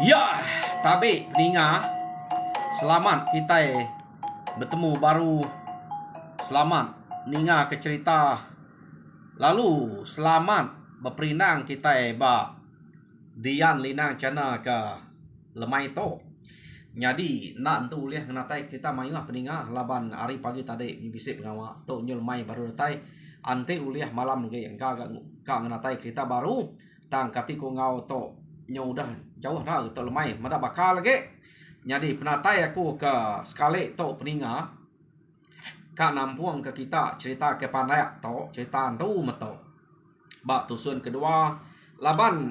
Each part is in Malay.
Ya, tapi peninga, selamat kita bertemu baru. Selamat ninga ke cerita. Lalu selamat berperinang kita ba Dian linang cana ke lemai to. Jadi nak tu lihat natai cerita mayuh peninga laban hari pagi tadi bisik pengawa to nyul mai baru natai ante uliah malam ge yang ka natai cerita baru tang katiko ngau to nyu dah jauh dah to lemai mada bakal lagi. Jadi penatai aku ke sekali to peninga ka nampuang ke kita cerita ke pandai to cerita tu meto ba tusun kedua laban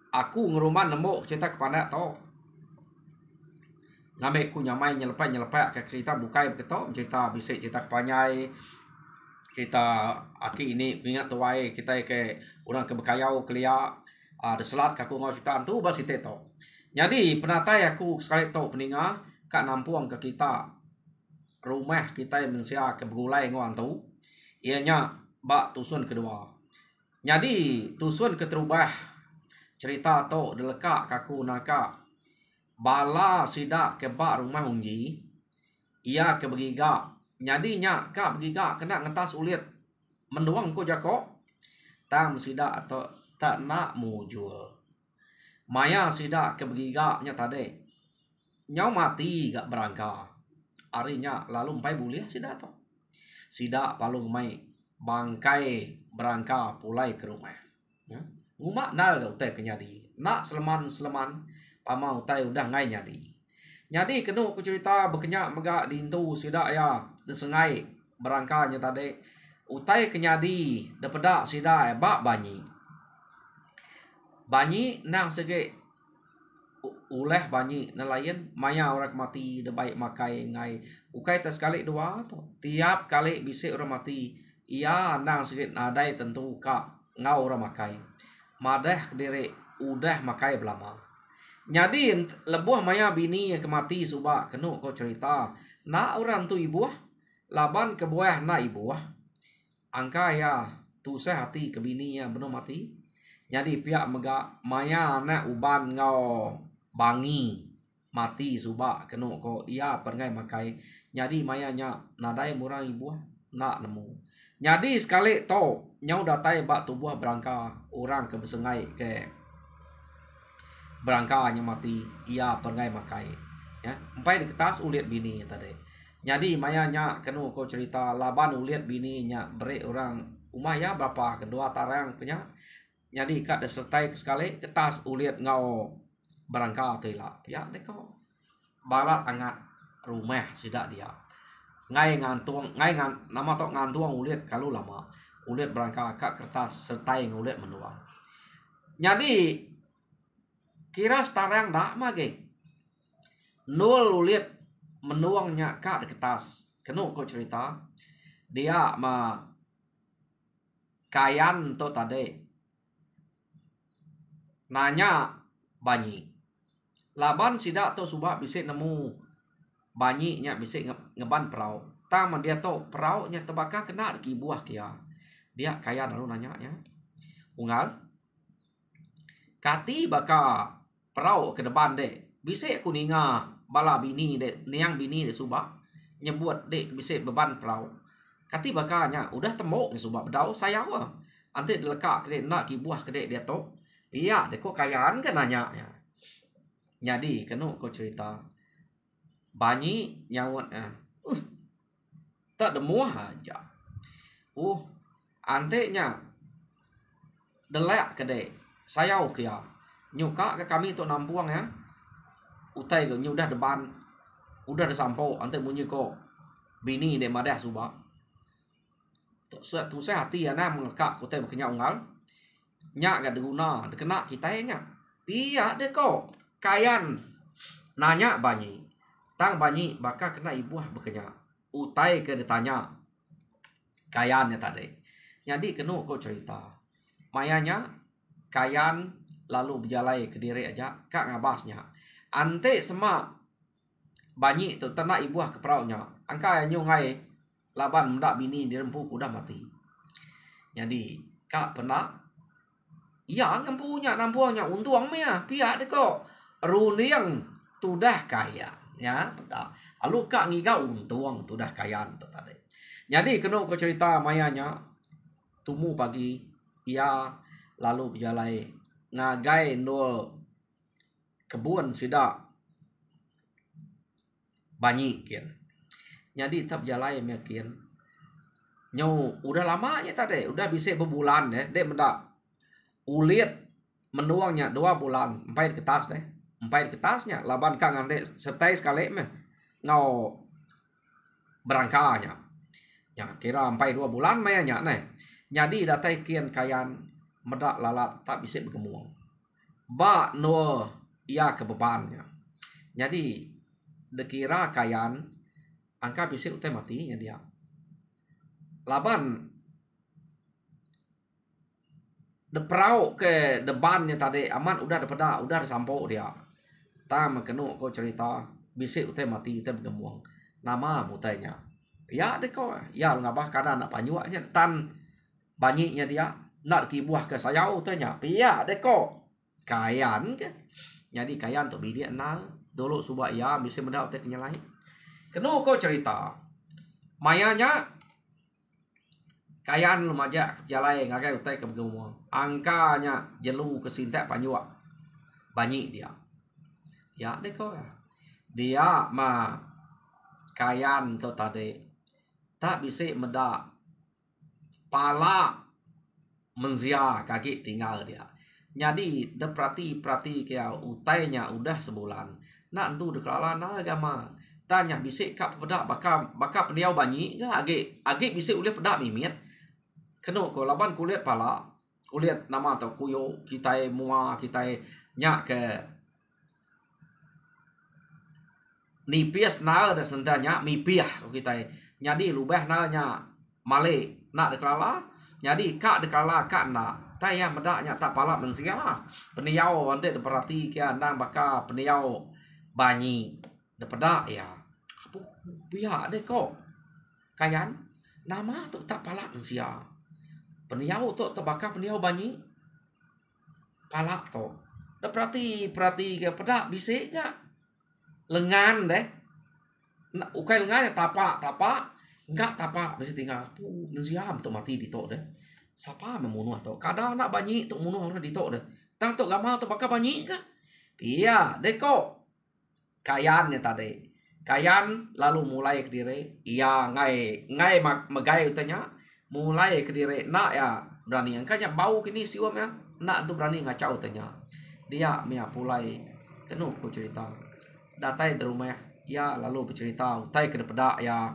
aku ngeruman nembok cerita ke pandai to ngamek ku nyamai nyelepai ke cerita bukai begitu cerita bisik cerita kepanyai kita aki ini ingat tuai kita ke orang ke bekayau kelia ada selat kaku ngau cerita tu bas itu to. Jadi penatai aku sekali to peninga kak nampuang ke kita rumah kita mensia ke begulai ngau tu ianya bak tusun kedua. Jadi tusun keterubah cerita to deleka kaku naka bala sidak ke bak rumah unji ia ke begiga nyadinya ka begiga kena ngetas ulit menduang ko jako tam sidak atau tak nak mujul maya sidak ke begiga nya tade nyau mati gak berangka arinya lalu empai buliah sidak to sidak palung mai bangkai berangka pulai ke rumah ya nguma nal teh kenyadi nak seleman pamau tai udah ngai nyadi kenu ku cerita berkenyak megak dintu sidak ya desengai berangkanya tadi utai kenyadi depeda sidak bak banyi nang sege uleh banyi nelayan maya orang mati de baik makai ngai ukai tas kali dua to tiap kali bisik orang mati ia nang sege nadai tentu ka ngau orang makai madah kediri udah makai belama. Jadi lebuh maya bini yang kemati subak kenu kau cerita nak orang tu ibu laban ke buah na ibu angka ya tu hati ke bini yang benar mati. Jadi pihak mega maya na uban ngau bangi mati subak kenu kau ia perngai makai. Jadi maya nya nadai murang ibu nak nemu. Jadi sekali to nyau datai bak tubuh berangka orang ke besengai ke berangkanya mati ia perngai makai ya empai di kertas uliat bini tadi. Jadi mayanya kenu kau cerita laban uliat bininya beri orang umah ya berapa kedua tarang punya. Jadi kak desertai sekali kertas uliat ngau berangka tila ya deko barat angat rumah sidak dia ngai ngantung nama tok ngantung uliat kalau lama uliat berangka kak kertas sertai nguliat menuang. Jadi kira setarang dak mage nul ulit menuangnya kak di kertas kenu kau cerita dia ma kayan to tade nanya banyi laban sidak to subak bisik nemu banyi nya bisik ngeban perau tang dia to perau nya tebaka kena di buah kia dia kayan lalu nanya nya unggal kati baka perau ke depan dek bisik kuninga bala bini dek niang bini dek subak nyebut dek bisik beban perau kati bakanya udah tembok subak bedau saya wa ante deleka kedek nak ki buah kedek dia to iya dek kok kayaan kan nanya ya. Jadi kenu kau cerita banyi nyawat tak demu aja ante nya delek kedek saya kia nyuka ke kami untuk nampuang ya utai ke udah depan udah desampo ante bunyi ko bini de madah subak tu saya hati ya na mengekak kutai berkenya unggal nya gak diguna dikena kita nya pia de ko kayan nanya banyi tang banyi baka kena ibu berkenya utai ke ditanya kayannya tadi. Jadi kenu kau cerita mayanya kayan lalu berjalai ke diri aja kak ngabasnya ante semak banyi tu ternak ibuah ke peraunya angka yang nyungai laban mendak bini dirempu udah mati. Jadi kak pernah Ya nampunya untung mea pihak deko runiang tudah kaya ya dah alu kak ngiga untung tudah kaya tu tadi. Jadi kena ko cerita mayanya tumu pagi ia lalu berjalai ngagai no kebun sida banyak kian. Jadi tap jalai mekin nyo udah lamanya tadi udah bisa berbulan ya dek mendak ulit menuangnya 2 bulan empat ke tas deh empat ke tasnya laban kang ante setai sekali meh ngau berangkanya ya kira empat 2 bulan meh nya nih jadi datai kian kayan medak lalat tak bisa bergemuang ba no ia kebebannya jadi dekira kayan angka bisa utai matinya dia laban deprau ke depannya tadi aman udah dapeda udah sampo dia tam kenu ko cerita bisik utai mati utai bergemuang nama mutainya ya deh kok ya ngabah kada nak panyuaknya tan banyaknya dia nak kibuah ke saya utainya ya deh kok kayan ke jadi kayan tu bidik nal dulu subak ya bisa mendak utai kenyalai kenu ko cerita mayanya kayan lumaja jalai ngagai utai ke bergemuang angkanya jelu kesintek panyuak banyak dia ya deh kok dia mah kayan tu tadi tak bisa medak pala menzia kaki tinggal dia jadi de perhati kayak utainya udah sebulan nak entu deklala na agama tanya bisa kap pedak baka peniau banyak ga age bisa ulih pedak mimit keno ko laban kulihat pala kulihat nama atau kuyo kita mua kita nyak ke nipis na ada sentanya mipiah kita jadi lubah nanya male nak deklala jadi kak deklala kak na taya medaknya tak pala mensia peniau ante deperati kia nang baka peniau banyi depedak ya apa pihak deh kok kayan nama tu tak pala mensia peniau tu terbakar peniau banyi pala tu dah perhati ke pedak bisik gak lengan deh ukai lengan ya tapak enggak tapak bisa tinggal mensiam tu mati di tok deh siapa membunuh tu kadang nak banyi tu membunuh orang di tok deh tang tu gamal tu bakar banyi gak iya deh kok kayannya tadi kayan lalu mulai ke diri iya ngai megai utanya mulai ke diri nak ya berani angkanya bau kini siwam ya nak tu berani ngacau tanya dia mia pulai kenu ku cerita datai di rumah ya lalu bercerita utai ke depedak ya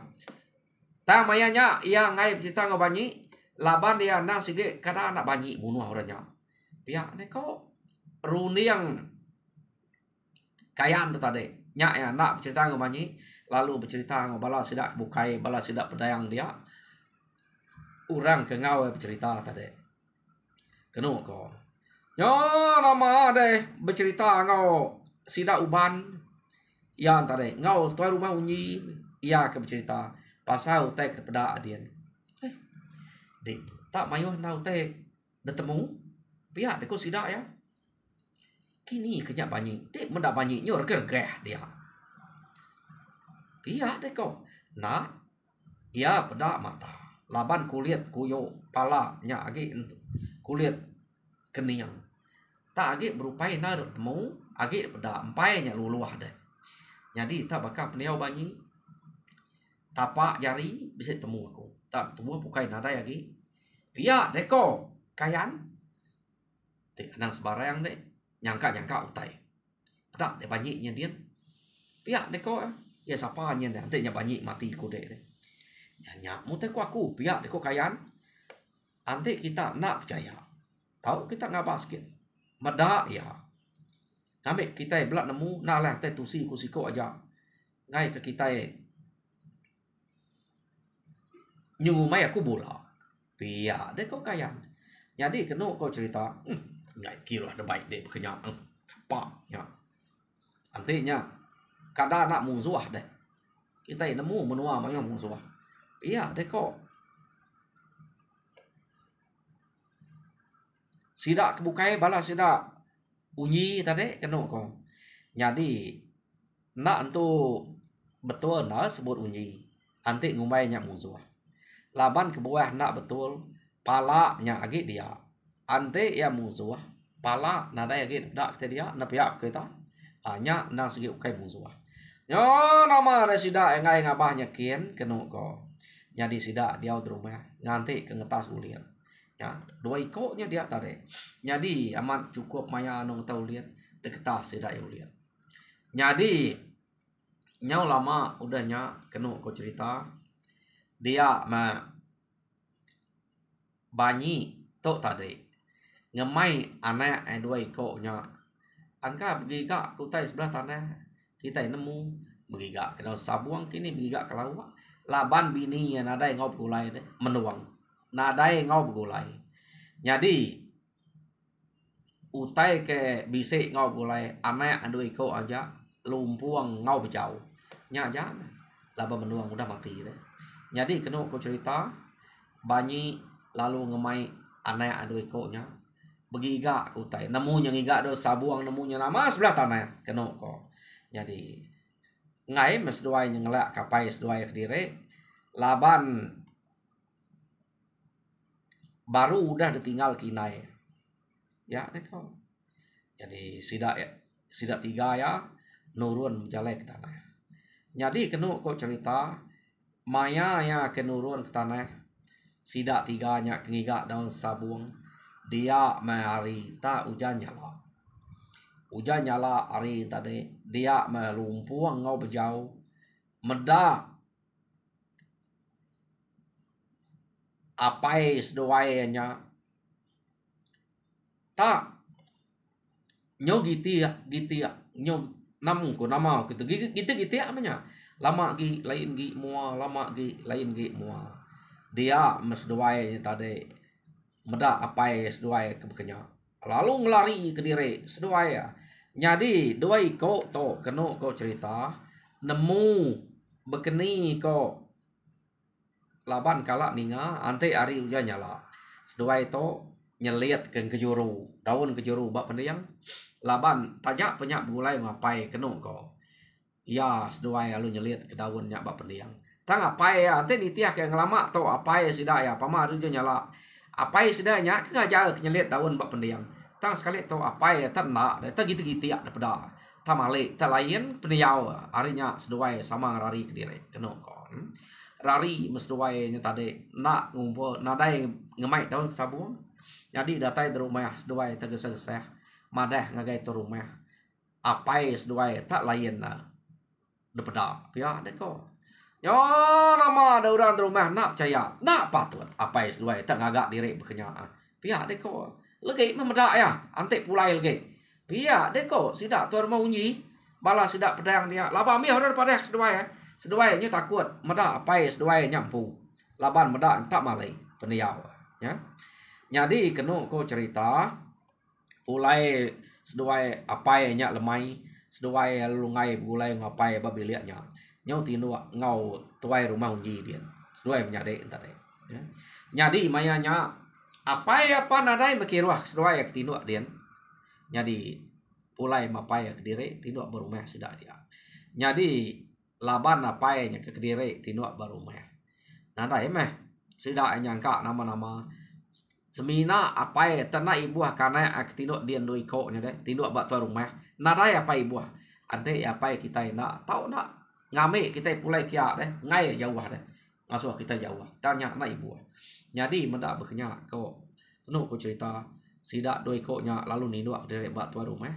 ta mayanya ia ngai cerita ngabanyi laban dia na sige kada anak banyi bunuh orangnya pihak ne kok runiang kayan tu tadi nyak ya nak bercerita ngabanyi lalu bercerita ngabala sidak bukai bala sidak pedayang dia orang ke ngau bercerita tadi kenu ko yo nama deh bercerita ngau sida uban yang tadi ngau tuai rumah unyi ia ke bercerita pasal utai ke peda adian dek tak mayu na utai detemu pihak deko sida ya kini kenyak banyi dek mendak banyi nyor gergeh dia pihak deko na ia peda mata laban kulit kuyo pala nya agi kulit keniang tak agi berupai na temu agi peda empai nya luluah deh jadi tak bakal peniau banyi tapak jari bisa temu aku tak temu bukai nada lagi pihak deko kayan dek nang sebarang dek nyangka utai peda de banyi nya dia pihak deko ya siapa nya nanti nya banyi mati ku dek nyak mutai ku aku pihak deko kayan ante kita nak percaya tahu kita ngabas sikit medak ya kami kita belak nemu nak lah teh tusi kusiko aja ngai ke kita nyungu mai aku bola pihak deko kayan jadi kenu kau cerita ngai kira ada baik dek berkenyak apa ya antinya kada nak musuh deh kita nemu menua mai musuh iya deko Sida kebukai bala sida unyi tadi kena ko. Jadi nak tu betul nak sebut unyi. Antik ngumbai nyak musuh. Laban ke bawah nak betul pala nyak agi dia. Antik ya musuh pala nada agi dak ke dia na pihak kita. Nyak na segi ukai musuh. Yo nama ada sida engai ngabahnya kian kena ko. Jadi sida dia rumah nganti ke ngetas ulian. Ya, 2 ikutnya dia tadi. Jadi amat cukup maya nong tau lihat deketas sida ulian. Jadi nyau lama udahnya kena ko cerita dia banyi tok tadi ngemai anak 2 ikutnya angka begiga kutai sebelah tanah kita nemu begiga kena sabuang kini begiga ke laut laban bini yang ada yang ngop gulai deh menuang nada yang ngop gulai jadi utai ke bisik ngop gulai anak 2 ikut aja lumpuang ngau bejau nya aja laban menuang udah mati deh jadi kena ko cerita banyi lalu ngemai anak 2 ikutnya begiga kutai nemu yang iga do sabuang nemu nya nama sebelah tanah kena ko jadi ngai mes doai yang ngelak kapai sedoai kediri laban baru udah ditinggal kinai ya neko jadi sida 3 ya nurun jalai ke tanah jadi kena ko cerita maya ya kenurun ke tanah sida 3 nya kengiga daun sabuang dia mari ta hujan nyala hari tadi dia melumpuang ngau bejau meda apai sedoainya tak nyo gitu ya nyo namu ko nama gitu ya namanya lama gi lain gi mua lama gi lain gi mua dia mesdoainya tadi meda apai sedoai kebekenya lalu ngelari ke diri sedoai ya jadi 2 ikut to kena ko cerita nemu bekeni ko laban kalak ninga ante hari hujan nyala sedoai to nyeliat ke kejuru daun kejuru bak pendiang laban tajak penyak gulai ngapai kena ko ya sedoai lalu nyeliat ke daun nyak bak pendiang tang apai ya ante nitiah ke ngelama to apai sida ya pama hujan nyala apai sida nyak ke ngajar ke nyeliat daun bak pendiang tang sekali to apai ya tan nak ta gitu ya pada ta malik ta lain peniau harinya sedoai sama rari ke diri kena ko rari mesdoai nya tadi nak ngumpul nada yang ngemai daun sabuang jadi datai di rumah sedoai tergesa-gesa madah ngagai tu rumah apai sedoai tak lain na depeda pia deko yo nama ada orang di rumah nak percaya nak patut apai sedoai tak ngagak diri bekenya pia deko lagi memeda ya antek pulai lagi pia deko sida tu rumah unyi bala sida pedang dia laba mi horor pada sedoai sedoai nya takut meda apai sedoai nyampu laban meda tak malai peniau ya jadi kena ko cerita pulai sedoai apai nya lemai sedoai lungai gulai ngapai babiliaknya nyau tinu ngau tuai rumah unji dia sedoai menyade tadi ya jadi mayanya apai apa nadai mekiruah sedoai ke tinu dia jadi pulai mapai ke diri tinu berumah sudah dia jadi laban apai nya ke kediri tinu berumah nadai meh sudah nyangka nama-nama semina apai tena ibu karena ak tinu dia 2 ikut nya deh tinu bak tu rumah nadai apa ibu ante apai kita nak tahu nak ngame kita pulai kia deh ngai jauh deh ngasuh kita jauh tanya na ibu jadi mendak bekenya ko kena ko cerita sida 2 ikutnya lalu ninu dari bak tu rumah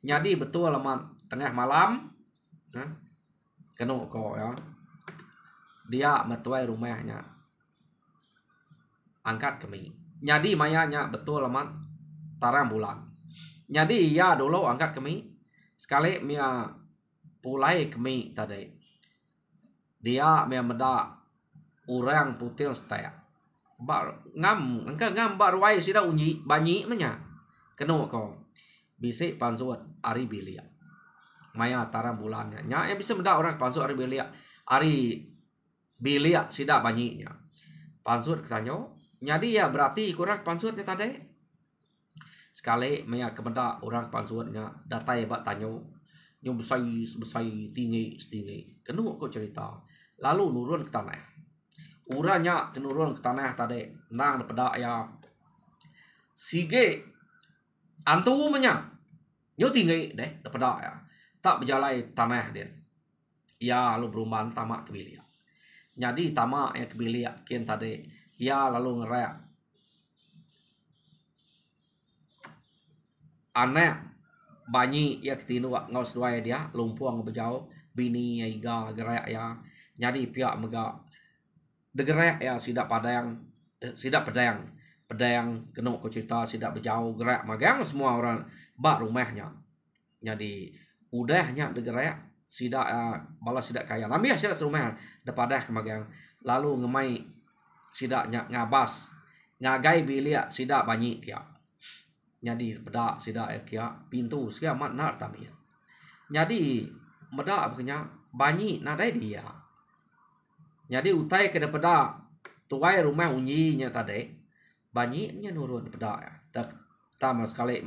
jadi betul laman tengah malam kena ko ya dia metuai rumahnya angkat kami jadi mayanya betul laman tarang bulan jadi ya dulu angkat kami sekali mia pulai kami tadi dia mia meda orang putih setia bar ngam angka ngam bar wai sida unyi banyi menya kena ko bisik pansuat ari bilia maya tarang bulannya nya yang bisa meda orang pansuat ari bilia sida banyinya pansut ketanyo jadi ya berarti kurang pansutnya tadi Sekali maya kemenda orang pansuatnya datai bat tanyo nyo besai tinggi setinggi. Kenu ko cerita. Lalu nurun ke tanah. Uranya kenurun ke tanah tadi nang pada ya sige antu menya nyo tinggi deh pada ya. Tak berjalai tanah dia. Ya lalu beruman tamak kebilia. Jadi tamak yang kebilia kian tadi ya lalu ngerak anak banyi ya ketinu ngaus dua dia lumpuang bejau bini ya iga gerak ya jadi pihak mega degerak ya sidak padang sidak pedang kena ko cerita sidak bejau gerak magang semua orang bak rumahnya jadi udahnya degerak sidak balas sidak kaya lambiah sidak serumah depadah kemagang lalu ngemai sidaknya ngabas ngagai bilia sidak banyi kia jadi beda sidak kia pintu sekia mat nar tamir jadi meda punya banyi nadai dia jadi utai ke daripada tuai rumah unyinya tadi banyi nya nurun peda ya tak tama sekali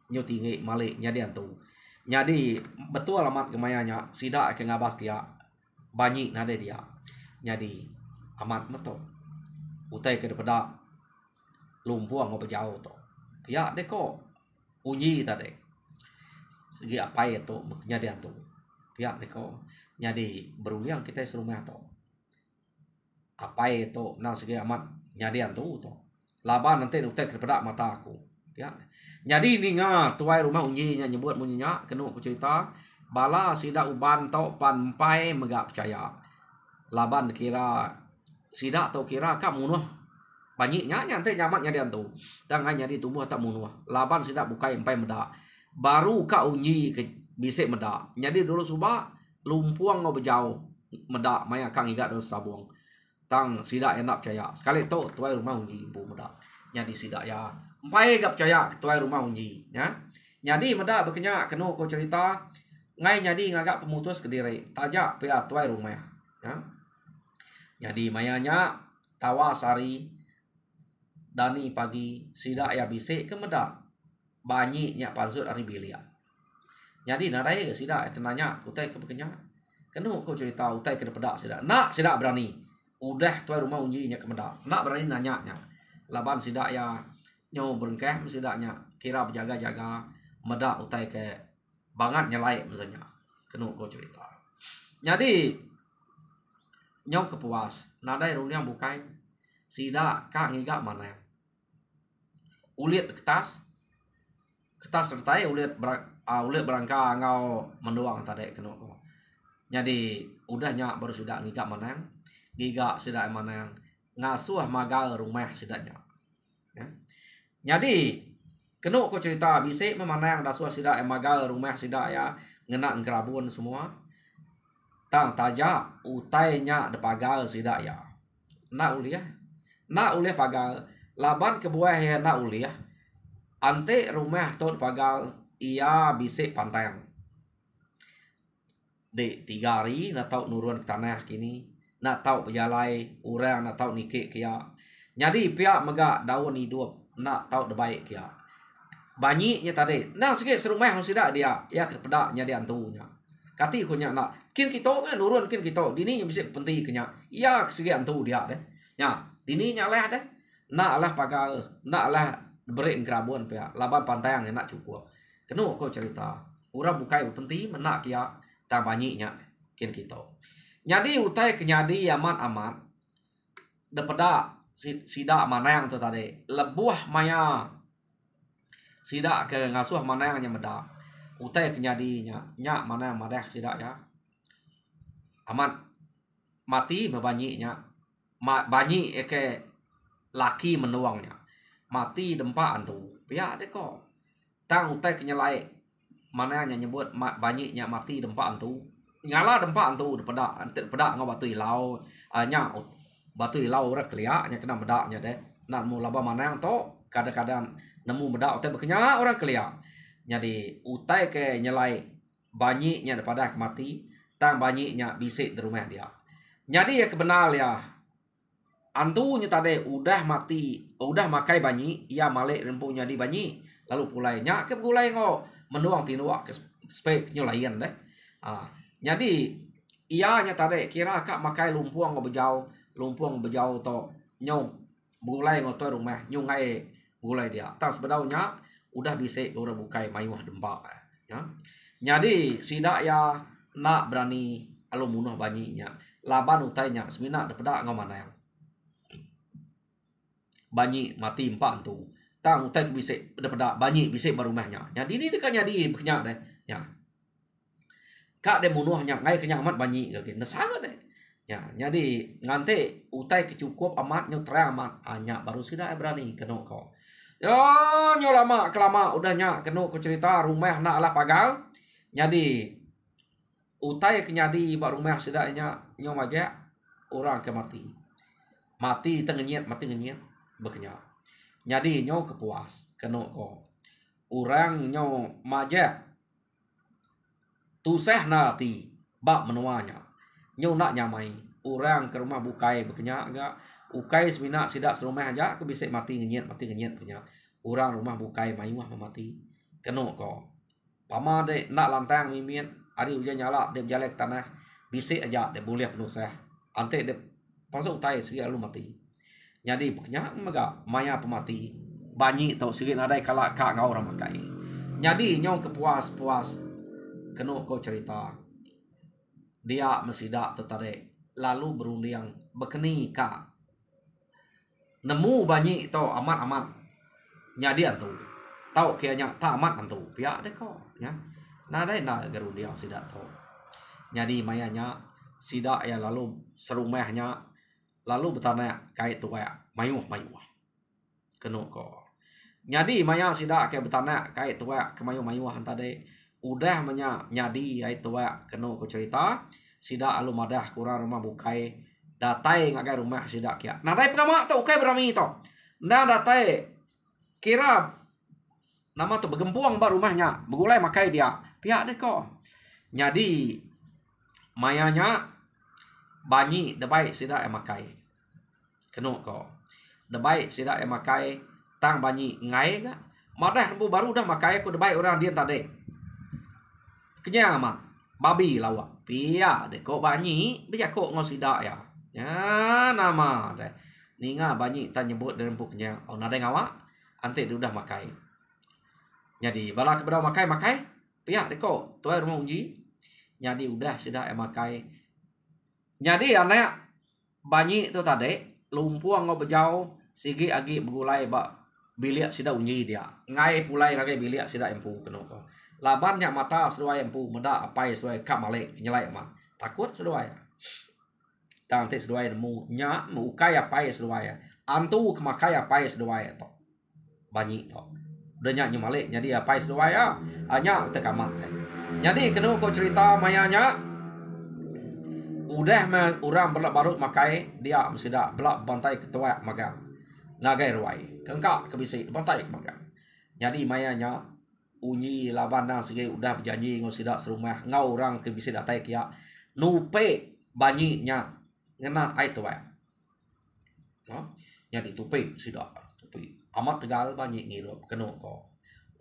nyu tinggi malik jadi antu jadi betul amat kemayanya sidak ke ngabas kia banyi nadai dia jadi amat meto utai ke daripada lumpuang ngobejau to ya deko unyi tadi segi apa itu jadi antu pihak deko jadi berulang kita serumah to apa itu nah segi amat jadi antu to laban nanti utek kepada mata aku ya jadi ini nga tuai rumah unyinya nyebut munyinya kenu aku cerita bala sida uban to panpai megak percaya laban kira sida to kira kamu noh banyaknya nyantai nyamak nyadi antu tangan nyadi tumbuh tak munuh laban sidak bukai empai meda baru ka unyi ke bisik meda nyadi dulu suba lumpuang ngo bejau meda maya kang igat do sabuang tang sidak enak percaya sekali to tuai rumah unyi bu meda nyadi sidak ya empai gak percaya tuai rumah unyi ya nyadi meda bekenya kenu ko cerita ngai nyadi ngagak pemutus ke diri tajak pia tuai rumah ya jadi mayanya tawa sari dani pagi sidak ya bisik ke meda banyaknya pasut ari bilia jadi nadai ke sidak kenanya utai ke bekenya kenu ko cerita utai ke pedak sidak nak sidak berani udah tuai rumah unjinya ke meda nak berani nanya nya laban sidak ya nyo berengkeh sidaknya kira berjaga-jaga meda utai ke bangat nyelai misalnya kenu ko cerita jadi nyo kepuas nadai runyang bukai sidak kak ngigak mana ulit kertas sertai ulit berangka ngau mendoang tadi kena ko jadi udahnya baru sudah ngigak menang gigak sudah menang ngasuh magal rumah sidaknya ya. Jadi kena ko cerita bisik memanang dasuh sidak magal rumah sidak ya ngena ngerabun semua tang taja utainya depagal sidak ya nak uliah pagal laban ke buah ya nak uliah ante rumah tot pagal ia bisik pantang de 3 hari nak tahu nurun ke tanah kini nak tahu berjalai orang nak tahu nikik kia jadi pihak mega daun hidup nak tahu debaik kia banyaknya tadi nah sikit serumah sidak dia ya kepedak nyadi antunya kati ko nya nak kin kita nurun kin kita dini bisik penting kenya iya sikit antu dia deh nya dini nyaleh deh nak lah pagal nak lah beri kerabun pihak laban pantai yang nak cukup kenu ko cerita urang bukai penting menak kia tak banyaknya kin kita jadi utai kenyadi aman daripada sidak mana yang tu tadi lebuh maya sidak ke ngasuh mana yang meda utai kenyadinya nya mana yang madah sidak ya aman mati membanyiknya banyi ke laki menuangnya mati dempa antu pihak deh kok tang utai kenyalai mana yang nyebut banyaknya mati dempa antu ngala dempa antu daripada ngau batu ilau nya batu ilau rek lia nya kena medaknya deh nak mu laba mana yang to kadang-kadang nemu medak utai bekenya orang kelia jadi utai ke nyelai banyaknya daripada mati tang banyaknya bisik di rumah dia jadi ya kebenar ya antunya tadi udah mati udah makai banyi ia malik rempunya di banyi lalu pulai nya ke gulai ngo menuang tinuak ke spek nyolayan deh. Jadi ia nya tadi kira kak makai lumpuang bejau to nyong gulai ngo to rumah nyungai gulai dia tas bedaunya udah bisa udah bukai mayuah dempak ya. Jadi sidak ya nak berani alum munuh banyinya laban utainya semina dapeda ngomana yang banyi mati empat tu tang utai bisa dapeda banyi bisa barumahnya. Jadi ini dekat jadi banyak deh ya. Kak de munuhnya ngai kenyang amat banyi gitu. Nah sangat deh. Ya, jadi nganti utai kecukup amat nyutra amat hanya baru sudah berani kena kau. Yo nyo lama kelama udahnya kena ku cerita rumah nak lah pagal. Jadi utai kenyadi bak rumah sedaknya nyo maja orang ke mati. Mati tengenyet berkenyak. Jadi nyo kepuas kena kau. Orang nyo maja tuseh nanti bak menuanya. Nyo nak nyamai orang ke rumah bukai berkenyak enggak ukai semina sidak serumah aja ke bisa mati ngenyet kenya orang rumah bukai mayuah mati kena ko pama de nak lantang mimin hari hujan nyala de jalek tanah bisa aja de boleh penuh seh ante de pasuk utai segi lalu mati jadi berkenyak mega maya pemati banyi tau segi nadai kala kak ngau orang makai jadi nyong kepuas kena ko cerita dia mesidak tertarik lalu berunding bekeni kak nemu banyi to amat nyadi antu tahu kayaknya tak amat antu pihak deh kok ya nah dai na gerundiang sidak to nyadi mayanya sidak ya lalu serumahnya lalu bertanya kait tu kayak mayuah kena ko nyadi maya sidak kayak bertanya kait tu kayak ke mayuah tadi udah nyadi itu kena ko cerita sidak alu madah kurang rumah bukai datai ngagai rumah sidak kia nadai penama tu ukai berami to nah datai kira nama tu bergempuang bar rumahnya begulai makai dia pihak deh kok nyadi mayanya banyi debai sidak makai kena ko debai sidak makai tang banyi ngai ga madah baru dah makai aku debai orang dia tadi kenya amat babi lawa pia de kok banyi bija kok ngosidak ya ya nama deh ninga banyi tak nyebut dalam puknya oh nada ngawa ante dia udah makai jadi bala keberau makai pia de kok tuai rumah unji jadi udah sudah makai jadi anak banyi tu tadi lumpuang ngobejau sigi agi begulai bak bilik sida unyi dia ngai pulai lagi bilik sida empu kena ko labannya mata sesuai empu meda apai sesuai kap malik nyelai amat takut sesuai tang te sesuai nemu nya mukai apai sesuai antu kemakai apai sesuai to banyi to udah nya malik jadi apai sesuai ya hanya tekamat jadi kena ko cerita mayanya udah orang belak barut makai dia mesti dak belak bantai ketua magang ngagai ruai kengkak kebisi bantai ke magang jadi mayanya unyi labana segi udah berjanji ngau sidak serumah ngau orang ke bisa datai kia nupe banyinya ngena ai tu bae jadi tupe sidak tupe amat tegal banyi ngirup kena ko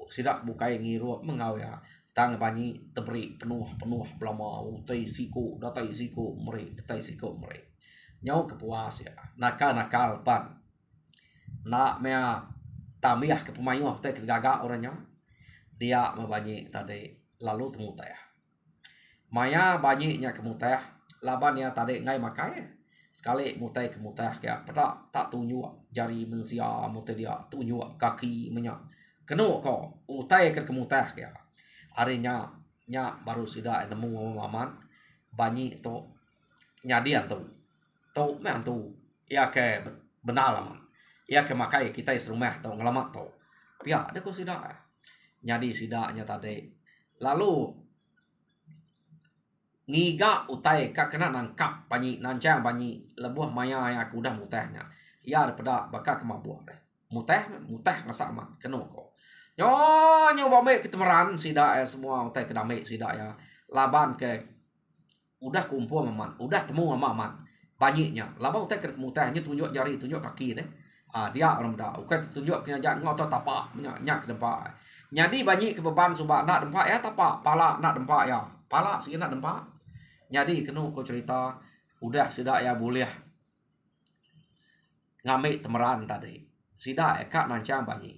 sidak bukai ngirup mengau ya tang banyi tebri penuh belama utai siku datai siku mere nyau kepuas ya nakal pan nak mea tamiah ke pemayuh teh kegagak orangnya dia mabanyi tadi lalu temu teh maya banyinya ke muteh laban ya tadi ngai makai sekali muteh ke muteh kayak pedak tak tunjuk jari mensia muteh dia tunjuk kaki menyak kena ko utai ke muteh kayak harinya nya baru sudah nemu maman banyi to nyadian tu memang tu ya ke benar lah ya ke makai kita serumah to ngelamak to pihak ada ko sudah nyadi sidaknya tadi lalu ngiga utai ka kena nangkap banyi nancang banyi lebuh maya yang aku udah mutehnya ya daripada bakal kemabuh deh muteh masak mah kena ko nyo bame ketemeran sidak semua utai kedame sidak ya laban ke udah kumpul maman udah temu maman banyinya laban utai ke mutehnya tunjuk jari tunjuk kaki deh Dia orang dah. Ukai tunjuk kena jak ngau tu tapak nyak ke dempak. Jadi banyak kebeban subak nak dempak ya tapak, pala nak dempak ya. Pala sikit nak dempak. Jadi kena ko cerita udah sudah ya boleh ngambil temeran tadi. Sida kak nancang banyak.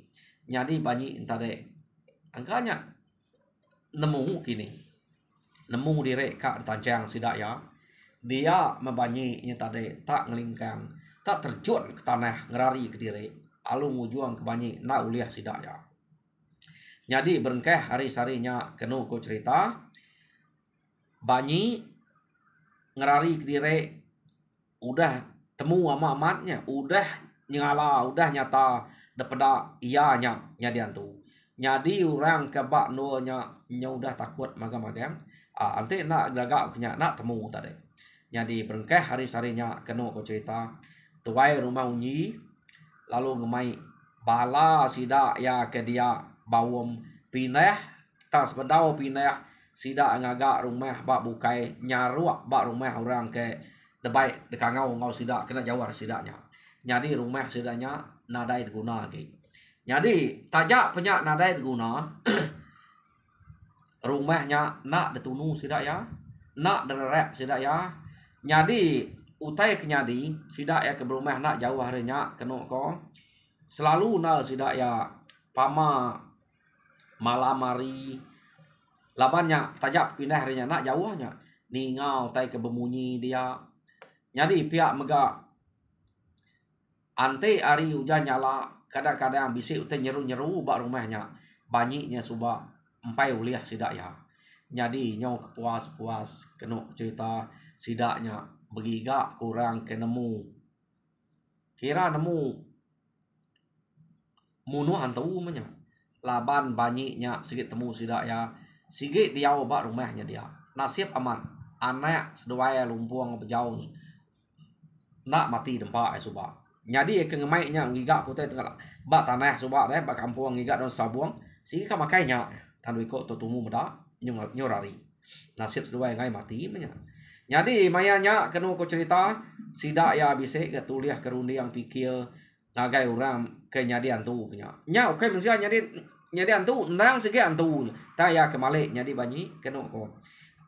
Jadi banyak tadi. Angkanya nemu kini. Nemu diri kak tancang sida ya. Dia membanyiknya tadi tak ngelingkang, tak terjun ke tanah ngerari ke diri. Alu ngujuang ke banyak nak uliah sida ya. Jadi berengkeh hari-harinya kena ko cerita. Banyak ngerari ke diri udah temu sama amatnya, udah nyala, udah nyata daripada ianya nyadian tu. Jadi orang kebak nuanya udah takut magang-magang. Nanti nak gagak kenya nak temu tadi. Jadi berengkeh hari-harinya kena ko cerita. Tuai rumah unyi lalu ngemai bala sida ya ke dia bawom pindah tas bedau pindah sida ngagak rumah bak bukai nyaruak bak rumah orang ke debai dekangau ngau sida kena jawar sidanya. Jadi rumah sidanya nadai diguna lagi. Jadi tajak penyak nadai diguna rumahnya nak ditunu sida ya, nak derek sida ya. Jadi utai kenyadi sida ya ke rumah nak jauh harinya kena ko selalu nal sida ya pama malam hari labannya tajak pindah harinya nak jauhnya ningau tai ke bemunyi dia. Jadi pihak mega ante hari hujan nyala kadang-kadang bisik utai nyeru-nyeru bak rumahnya banyaknya subak empai uliah sida ya. Jadi nyau kepuas-puas kena cerita sidaknya begiga kurang ke nemu. Kira nemu munuh hantu menya. Laban banyaknya sikit temu sidak ya. Sikit dia bak rumahnya dia. Nasib aman. Anak seduai lumpuang berjauh. Nak mati dempak subak. Jadi ke ngemainya ngigak ku teh tengah bak tanah subak deh bak kampung ngigak don sabuang. Sikit ka makainya tandu ikut tutumu meda nyorari. Nasib seduai ngai mati menya. Jadi mayanya kena ko cerita sidak ya bisik ke tuliah kerundi yang pikir ngagai orang ke nyadian tu kenya. Nya okay mesti nyadian tu ndang sigi antu. Ta ya kemalik nyadi banyi kena ko.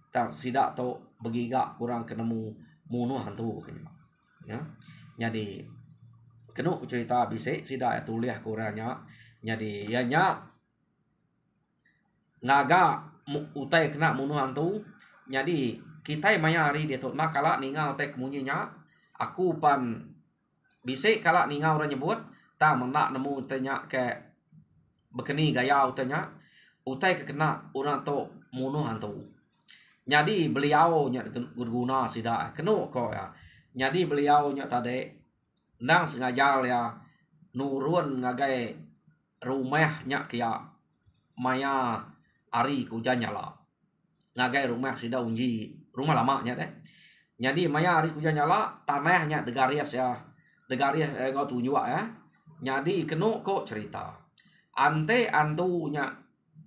Ta sidak to begiga kurang kenemu munuh hantu kenya. Ya. Jadi kena ko cerita bisik sidak ya tuliah kurangnya. Jadi ya nya ngaga utai kena munuh hantu. Jadi kita mayari dia tu nak kalak ningau tek munyinya aku pan bisik kalak ningau orang nyebut ta menak nemu tanya ke bekeni gaya utanya utai ke kena orang tu munuh hantu. Jadi beliau nya guna sida kena ko ya. Jadi beliau nya tadi nang sengaja ya nurun ngagai rumahnya kia maya ari hujan nyala. Ngagai rumah sida unji rumah lamanya deh. Jadi maya hari hujan nyala tanahnya degarias ya. Degarias ngau tunjuk ya. Jadi kena kok cerita. Ante antunya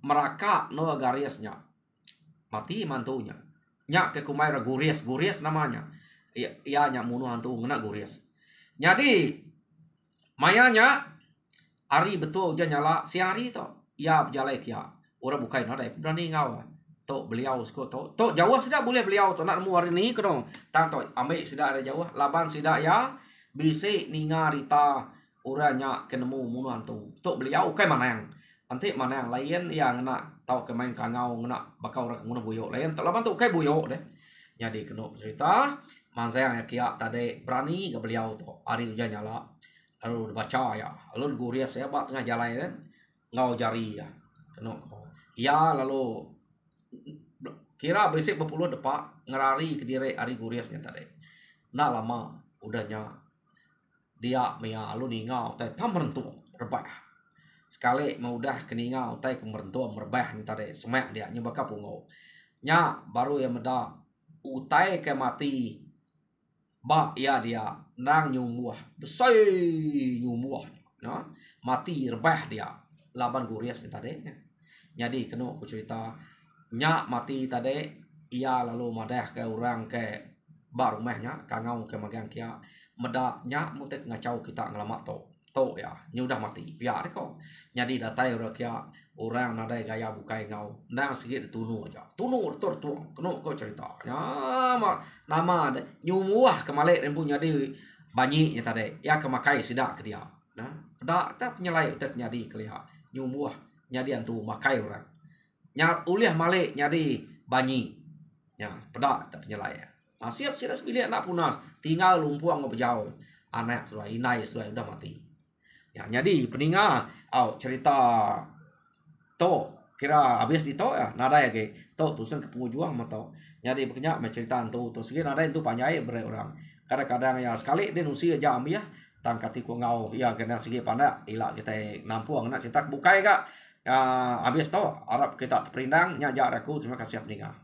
meraka no gariasnya. Mati mantunya. Nya ke kumai gurias namanya. Ia nya munuh hantu ngena gurias. Jadi mayanya hari betul hujan nyala si hari to. Ia berjalan kia. Orang bukai no deh berani ngau. Tok beliau sko tok jauh sudah boleh beliau tok nak nemu hari ni kena tang tok ambil sudah ada jauh laban sudah ya bisik ningarita orangnya kenemu munuh hantu tok beliau kai manang nanti manang lain yang nak tau ke main kangau nak bakau orang guna buyok lain tok laban tok kai buyok deh. Jadi kena cerita mansang ya kia tadi berani ke beliau tok hari hujan nyala lalu baca ya lalu guria saya bak tengah jalan kan ngau jari ya kena ya lalu kira besok berpuluh depak ngerari ke diri ari guriasnya tadi. Nah lama udahnya dia mea lu ningau teh tam merentu rebah. Sekali mau udah keningau teh ke merentu merebah tadi semak dia nyebaka pungo. Nya baru yang meda utai ke mati. Ba ya dia nang nyumuah. Besai nyumuah. Nah, mati rebah dia laban gurias tadi. Jadi kena aku cerita nya mati tadi ia lalu madah ke orang ke bar rumahnya kangau ke magang kia medaknya mutek ngacau kita ngelamak to to ya nyudah mati biar kok jadi datai orang nada gaya bukai ngau nang sikit tunu aja tunu tur tu keno kau cerita ya nama nyumuah kemalek dan punya di banyi ya tadi ya kemakai sidak ke dia nah dak tak penyelai tak nyadi kelihat nyumuah nyadi antu makai orang nya uliah malek nyadi banyi ya pedak tak penyelai nah siap sih bilik anak punas tinggal lumpuang ngobejau anak sudah inai sudah udah mati ya jadi peninga cerita to kira habis di to ya nada ya ke to tusun ke pengujuang atau jadi banyak cerita to segini nada itu panjai berai orang kadang-kadang ya sekali dia nusi aja ambil ya tangkati ku ngau ya kena segi panda ila kita nampuang nak cetak bukai kak habis to Arab kita terperindang nyajak aku terima kasih peninga